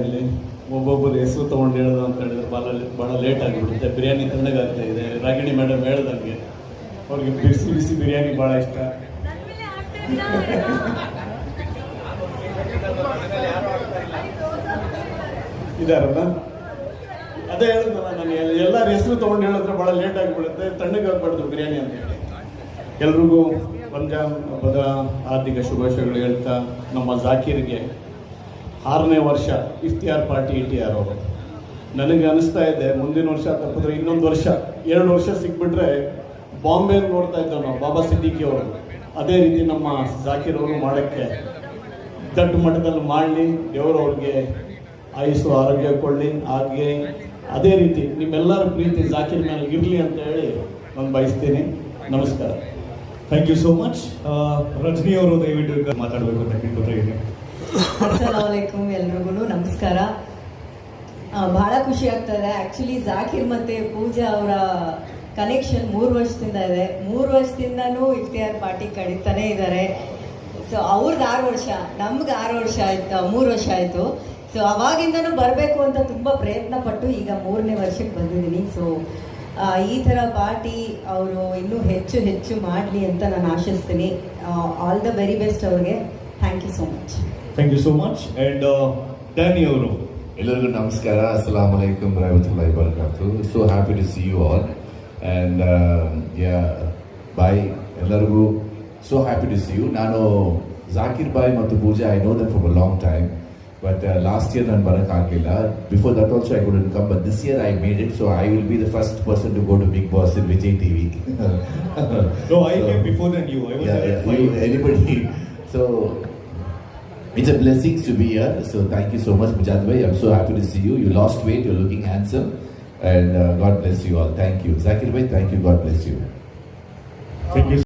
ಬಿರಿಯಾನಿಯಲ್ಲಿ ಒಬ್ಬೊಬ್ಬರು ಹೆಸರು ತೊಗೊಂಡು ಹೇಳೋದು ಅಂತ ಹೇಳಿದ್ರೆ ಭಾಳ ಲೇಟ್ ಆಗಿಬಿಡುತ್ತೆ. ಬಿರಿಯಾನಿ ತಣ್ಣಗಾಗ್ತಾ ಇದೆ. ರಾಗಿಣಿ ಮೇಡಮ್ ಹೇಳ್ದಂಗೆ ಅವ್ರಿಗೆ ಬಿಸಿ ಬಿಸಿ ಬಿರಿಯಾನಿ ಭಾಳ ಇಷ್ಟ. ಇದಾರಲ್ಲ, ಅದೇ ಹೇಳಿದ್ನಲ್ಲ ನಾನು, ಎಲ್ಲರ ಹೆಸರು ತೊಗೊಂಡು ಹೇಳಿದ್ರೆ ಭಾಳ ಲೇಟ್ ಆಗಿಬಿಡುತ್ತೆ, ತಣ್ಣಗಾಗ್ಬಾರ್ದು ಬಿರಿಯಾನಿ ಅಂತ ಹೇಳಿ. ಎಲ್ರಿಗೂ ರಂಜಾನ್ ಹಬ್ಬದ ಆರ್ಥಿಕ ಶುಭಾಶಯಗಳು ಹೇಳ್ತಾ, ನಮ್ಮ ಜಾಕೀರ್ಗೆ 6ನೇ ವರ್ಷ ಇಫ್ತಿಯಾರ್ ಪಾರ್ಟಿ ಇಟ್ಟಿಯಾರ್ ಅವರು. ನನಗೆ ಅನಿಸ್ತಾ ಇದೆ ಮುಂದಿನ ವರ್ಷ ತಪ್ಪಿದ್ರೆ ಇನ್ನೊಂದು ವರ್ಷ 2 ವರ್ಷ ಸಿಕ್ಬಿಟ್ರೆ ಬಾಂಬೆಯಲ್ಲಿ ನೋಡ್ತಾ ಇದ್ದೋ ನಾವು ಬಾಬಾ ಸಿದ್ದಿಕಿ ಅವರು. ಅದೇ ರೀತಿ ನಮ್ಮ ಜಾಕೀರ್ ಅವರು ಮಾಡೋಕ್ಕೆ ದೊಡ್ಡ ಮಟ್ಟದಲ್ಲಿ ಮಾಡಲಿ, ದೇವರು ಅವ್ರಿಗೆ ಆಯುಸ್ಸು ಆರೋಗ್ಯ ಕೊಡಲಿ. ಹಾಗೆ ಅದೇ ರೀತಿ ನಿಮ್ಮೆಲ್ಲರ ಪ್ರೀತಿ ಜಾಕೀರ್ ಮೇಲೆ ಇರಲಿ ಅಂತ ಹೇಳಿ ನಾನು ಬಯಸ್ತೀನಿ. ನಮಸ್ಕಾರ. Thank you so much. Rajini ಅವರು ದಯವಿಟ್ಟು ಮಾತಾಡಬೇಕು ಅಂತ ಕೇಳ್ಕೊತಾ ಇದ್ದೀನಿ. ಅಸ್ಸಲಾಮಲೈಕುಮ್, ಎಲ್ರಿಗೂ ನಮಸ್ಕಾರ. ಬಹಳ ಖುಷಿ ಆಗ್ತದೆ. ಆ್ಯಕ್ಚುಲಿ ಜಾಕೀರ್ ಮತ್ತು ಪೂಜಾ ಅವರ ಕನೆಕ್ಷನ್ 3 ವರ್ಷದಿಂದ ಇದೆ. 3 ವರ್ಷದಿಂದನೂ ಇಫ್ತಿಯಾರ್ ಪಾರ್ಟಿ ಕಡಿತಾನೇ ಇದ್ದಾರೆ. ಸೊ ಅವ್ರದ್ದು 6 ವರ್ಷ, ನಮ್ಗೆ 6 ವರ್ಷ ಆಯ್ತು, 3 ವರ್ಷ ಆಯಿತು. ಸೊ ಅವಾಗಿಂದನೂ ಬರಬೇಕು ಅಂತ ತುಂಬ ಪ್ರಯತ್ನ ಪಟ್ಟು ಈಗ 3ನೇ ವರ್ಷಕ್ಕೆ ಬಂದಿದ್ದೀನಿ. ಸೊ ಈ ಥರ ಪಾರ್ಟಿ ಅವರು ಇನ್ನೂ ಹೆಚ್ಚು ಹೆಚ್ಚು ಮಾಡಲಿ ಅಂತ ನಾನು ಆಶಿಸ್ತೀನಿ. ಆಲ್ ದ ವೆರಿ ಬೆಸ್ಟ್ ಅವ್ರಿಗೆ. Thank you so much. Thank you so much. And Danny ಅವರು. ಎಲ್ಲರಿಗೂ ನಮಸ್ಕಾರ. ಅಸ್ಸಲಾಮ್ ಅಲೈಕುಮ್ ರಹಮತುಲ್ಲಾಹಿ ವಬರಕಾತು. So happy to see you all and bye. ಎಲ್ಲರಿಗೂ so happy to see you. ನಾನು ಜಾಕೀರ್ ಬಾಯ್ ಮತ್ತು Pooja, I know them for a long time, but last year ನಾನು ಬರೋಕ್ಕಾಗಲಿಲ್ಲ. Before that also I couldn't come, but this year I made it. So I will be the first person to go to Bigg Boss in Vijay TV. No, I came before than you. I was there at 5. Anybody. So it's a blessing to be here. So thank you so much, Mujad bhai. I'm so happy to see you. You lost weight. You're looking handsome. And God bless you all. Thank you. Zakir bhai, thank you. God bless you. Thank you.